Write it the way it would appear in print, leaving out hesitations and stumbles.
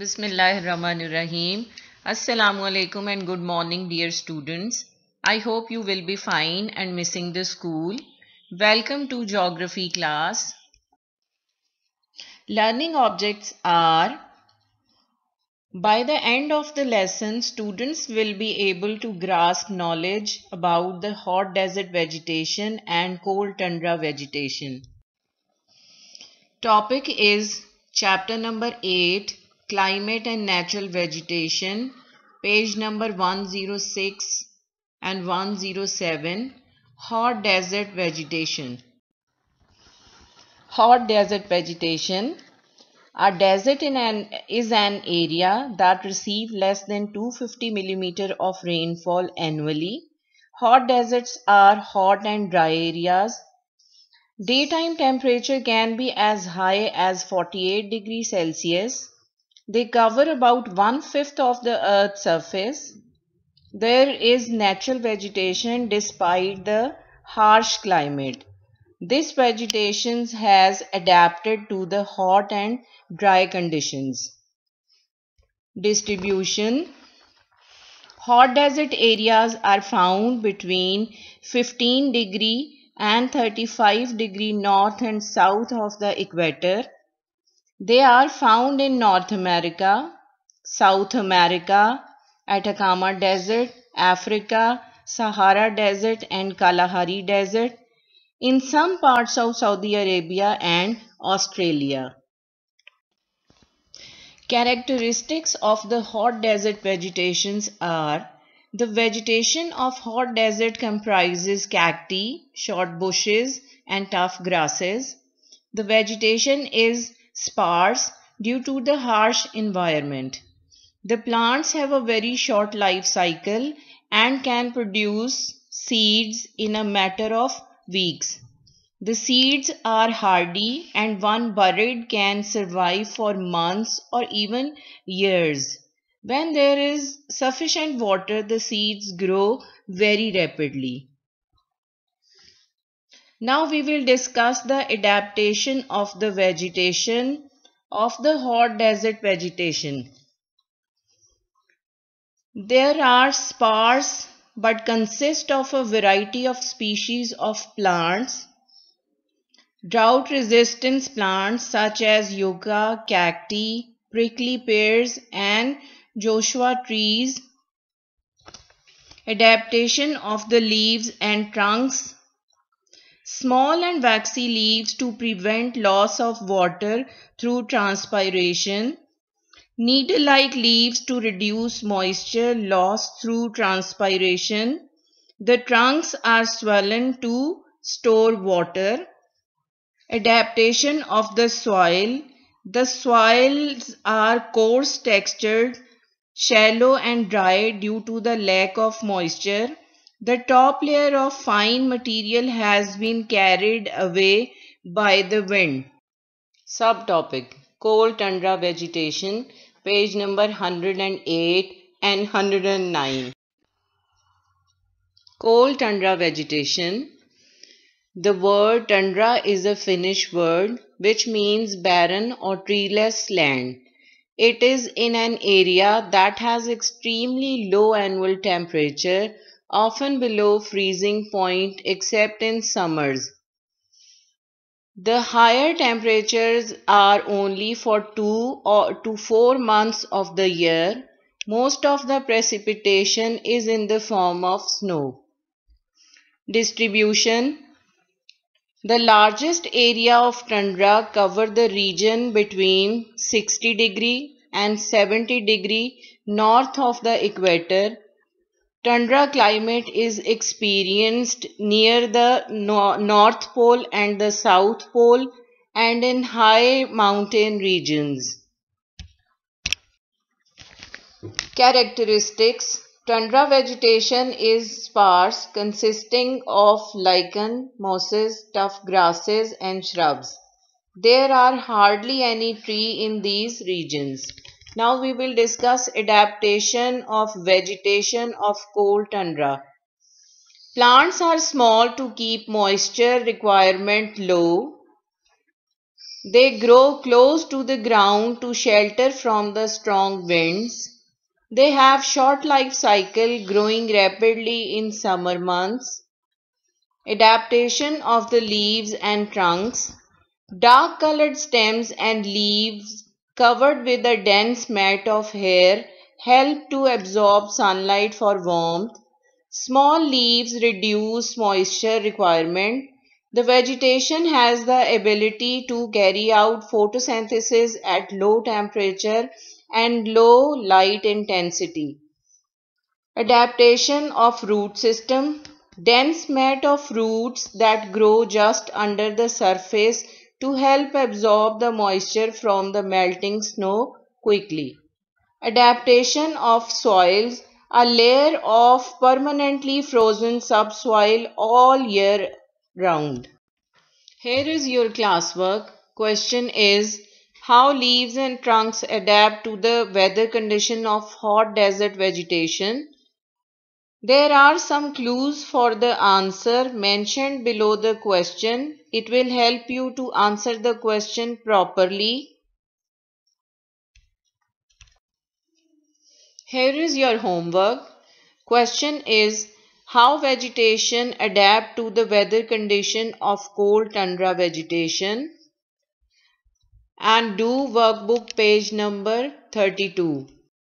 Bismillahirrahmanirrahim. Assalamu alaikum and good morning, dear students. I hope you will be fine and missing the school. Welcome to geography class. Learning objects are: by the end of the lesson, students will be able to grasp knowledge about the hot desert vegetation and cold tundra vegetation. Topic is chapter number 8, Climate and Natural Vegetation, page number 106 and 107, Hot Desert Vegetation. Hot desert vegetation. A desert is an area that receives less than 250 millimeter of rainfall annually. Hot deserts are hot and dry areas. Daytime temperature can be as high as 48 degrees Celsius. They cover about one-fifth of the Earth's surface. There is natural vegetation despite the harsh climate. This vegetation has adapted to the hot and dry conditions. Distribution. Hot desert areas are found between 15 degree and 35 degree north and south of the equator. They are found in North America, South America, Atacama Desert, Africa, Sahara Desert and Kalahari Desert, in some parts of Saudi Arabia and Australia. Characteristics of the hot desert vegetations are: the vegetation of hot desert comprises cacti, short bushes, and tough grasses. The vegetation is sparse due to the harsh environment. The plants have a very short life cycle and can produce seeds in a matter of weeks. The seeds are hardy and one buried can survive for months or even years. When there is sufficient water, the seeds grow very rapidly. Now we will discuss the adaptation of the vegetation of the hot desert vegetation. There are sparse but consist of a variety of species of plants. Drought-resistant plants such as yucca, cacti, prickly pears and Joshua trees. Adaptation of the leaves and trunks. Small and waxy leaves to prevent loss of water through transpiration. Needle-like leaves to reduce moisture loss through transpiration. The trunks are swollen to store water. Adaptation of the soil. The soils are coarse textured, shallow and dry due to the lack of moisture. The top layer of fine material has been carried away by the wind. Subtopic: Cold tundra vegetation, page number 108 and 109. Cold tundra vegetation. The word tundra is a Finnish word which means barren or treeless land. It is in an area that has extremely low annual temperature, often below freezing point except in summers. The higher temperatures are only for 2 to 4 months of the year. Most of the precipitation is in the form of snow. Distribution. The largest area of tundra cover the region between 60 degree and 70 degree north of the equator. Tundra climate is experienced near the North Pole and the South Pole and in high mountain regions. Characteristics. Tundra vegetation is sparse, consisting of lichen, mosses, tough grasses and shrubs. There are hardly any trees in these regions. Now we will discuss adaptation of vegetation of cold tundra. Plants are small to keep moisture requirement low. They grow close to the ground to shelter from the strong winds. They have short life cycle, growing rapidly in summer months. Adaptation of the leaves and trunks. Dark colored stems and leaves covered with a dense mat of hair help to absorb sunlight for warmth. Small leaves reduce moisture requirement. The vegetation has the ability to carry out photosynthesis at low temperature and low light intensity. Adaptation of root system. Dense mat of roots that grow just under the surface to help absorb the moisture from the melting snow quickly. Adaptation of soils. A layer of permanently frozen subsoil all year round. Here is your classwork. Question is, how leaves and trunks adapt to the weather condition of hot desert vegetation? There are some clues for the answer mentioned below the question. It will help you to answer the question properly. Here is your homework. Question is, how vegetation adapt to the weather condition of cold tundra vegetation? And do workbook page number 32.